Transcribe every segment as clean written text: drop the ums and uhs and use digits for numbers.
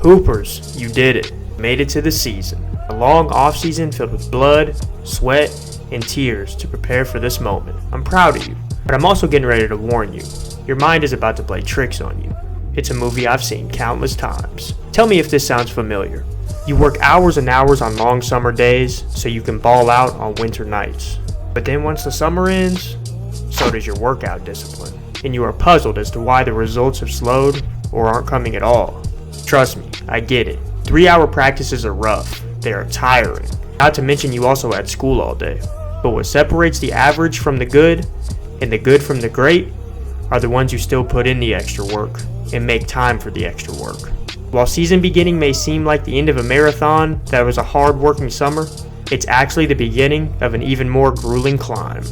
Hoopers, you did it. Made it to the season. A long off-season filled with blood, sweat, and tears to prepare for this moment. I'm proud of you, but I'm also getting ready to warn you. Your mind is about to play tricks on you. It's a movie I've seen countless times. Tell me if this sounds familiar. You work hours and hours on long summer days so you can ball out on winter nights. But then once the summer ends, so does your workout discipline. And you are puzzled as to why the results have slowed or aren't coming at all. Trust me, I get it. 3-hour practices are rough. They are tiring. Not to mention you also had school all day. But what separates the average from the good and the good from the great are the ones who still put in the extra work and make time for the extra work. While season beginning may seem like the end of a marathon that was a hard-working summer, it's actually the beginning of an even more grueling climb.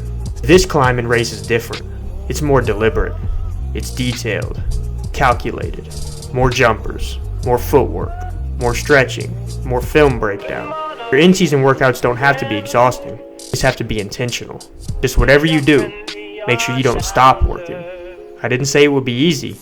This climb in race is different. It's more deliberate. It's detailed, calculated, more jumpers, more footwork, more stretching, more film breakdown. Your in-season workouts don't have to be exhausting. They just have to be intentional. Just whatever you do, make sure you don't stop working. I didn't say it would be easy,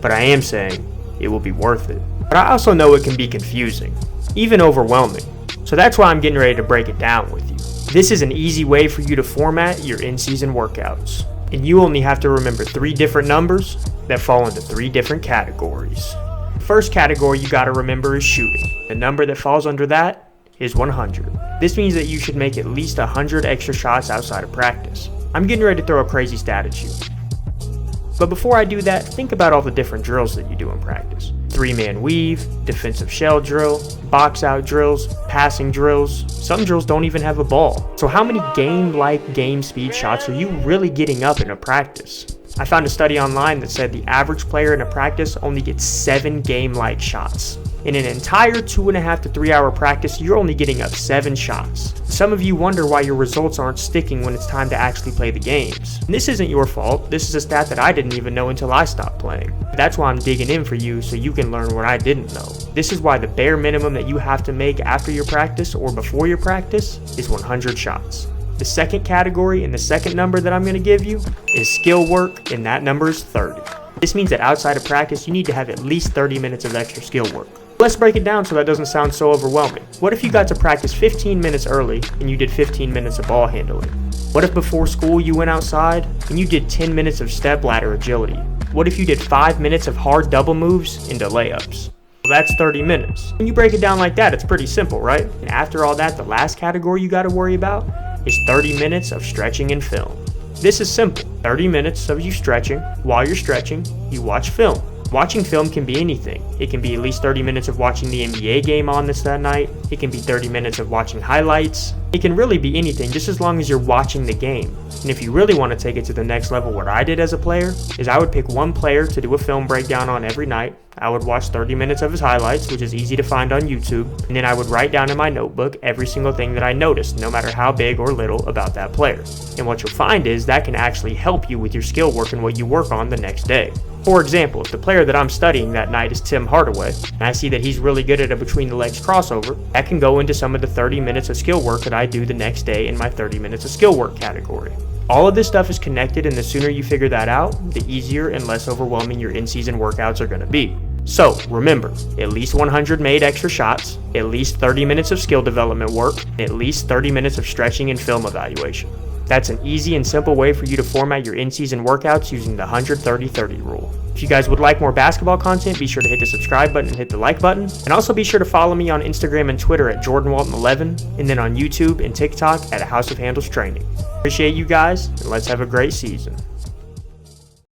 but I am saying it will be worth it. But I also know it can be confusing, even overwhelming. So that's why I'm getting ready to break it down with you. This is an easy way for you to format your in-season workouts. And you only have to remember 3 different numbers that fall into 3 different categories. The first category you gotta remember is shooting. The number that falls under that is 100. This means that you should make at least 100 extra shots outside of practice. I'm getting ready to throw a crazy stat at you. But before I do that, think about all the different drills that you do in practice. 3-man weave, defensive shell drill, box out drills, passing drills. Some drills don't even have a ball. So how many game speed shots are you really getting up in a practice? I found a study online that said the average player in a practice only gets 7 game-like shots. In an entire 2.5 to 3 hour practice, you're only getting up 7 shots. Some of you wonder why your results aren't sticking when it's time to actually play the games. And this isn't your fault. This is a stat that I didn't even know until I stopped playing. That's why I'm digging in for you so you can learn what I didn't know. This is why the bare minimum that you have to make after your practice or before your practice is 100 shots. The second category and the second number that I'm going to give you is skill work, and that number is 30. This means that outside of practice, you need to have at least 30 minutes of extra skill work. Let's break it down so that doesn't sound so overwhelming. What if you got to practice 15 minutes early and you did 15 minutes of ball handling? What if before school you went outside and you did 10 minutes of step ladder agility? What if you did 5 minutes of hard double moves into layups? Well, that's 30 minutes. When you break it down like that, it's pretty simple, right? And after all that, the last category you got to worry about is 30 minutes of stretching and film. This is simple. 30 minutes of you stretching. While you're stretching, you watch film. Watching film can be anything. It can be at least 30 minutes of watching the NBA game on that night. It can be 30 minutes of watching highlights. It can really be anything, just as long as you're watching the game. And if you really want to take it to the next level, what I did as a player is I would pick one player to do a film breakdown on every night. I would watch 30 minutes of his highlights, which is easy to find on YouTube, and then I would write down in my notebook every single thing that I noticed, no matter how big or little, about that player. And what you'll find is that can actually help you with your skill work and what you work on the next day. For example, if the player that I'm studying that night is Tim Hardaway, and I see that he's really good at a between the legs crossover, that can go into some of the 30 minutes of skill work that I do the next day in my 30 minutes of skill work category. All of this stuff is connected, and the sooner you figure that out, the easier and less overwhelming your in-season workouts are going to be. So remember, at least 100 made extra shots, at least 30 minutes of skill development work, and at least 30 minutes of stretching and film evaluation. That's an easy and simple way for you to format your in-season workouts using the 100-30-30 rule. If you guys would like more basketball content, be sure to hit the subscribe button and hit the like button. And also be sure to follow me on Instagram and Twitter at JordanWalton11, and then on YouTube and TikTok at House of Handles Training. Appreciate you guys, and let's have a great season.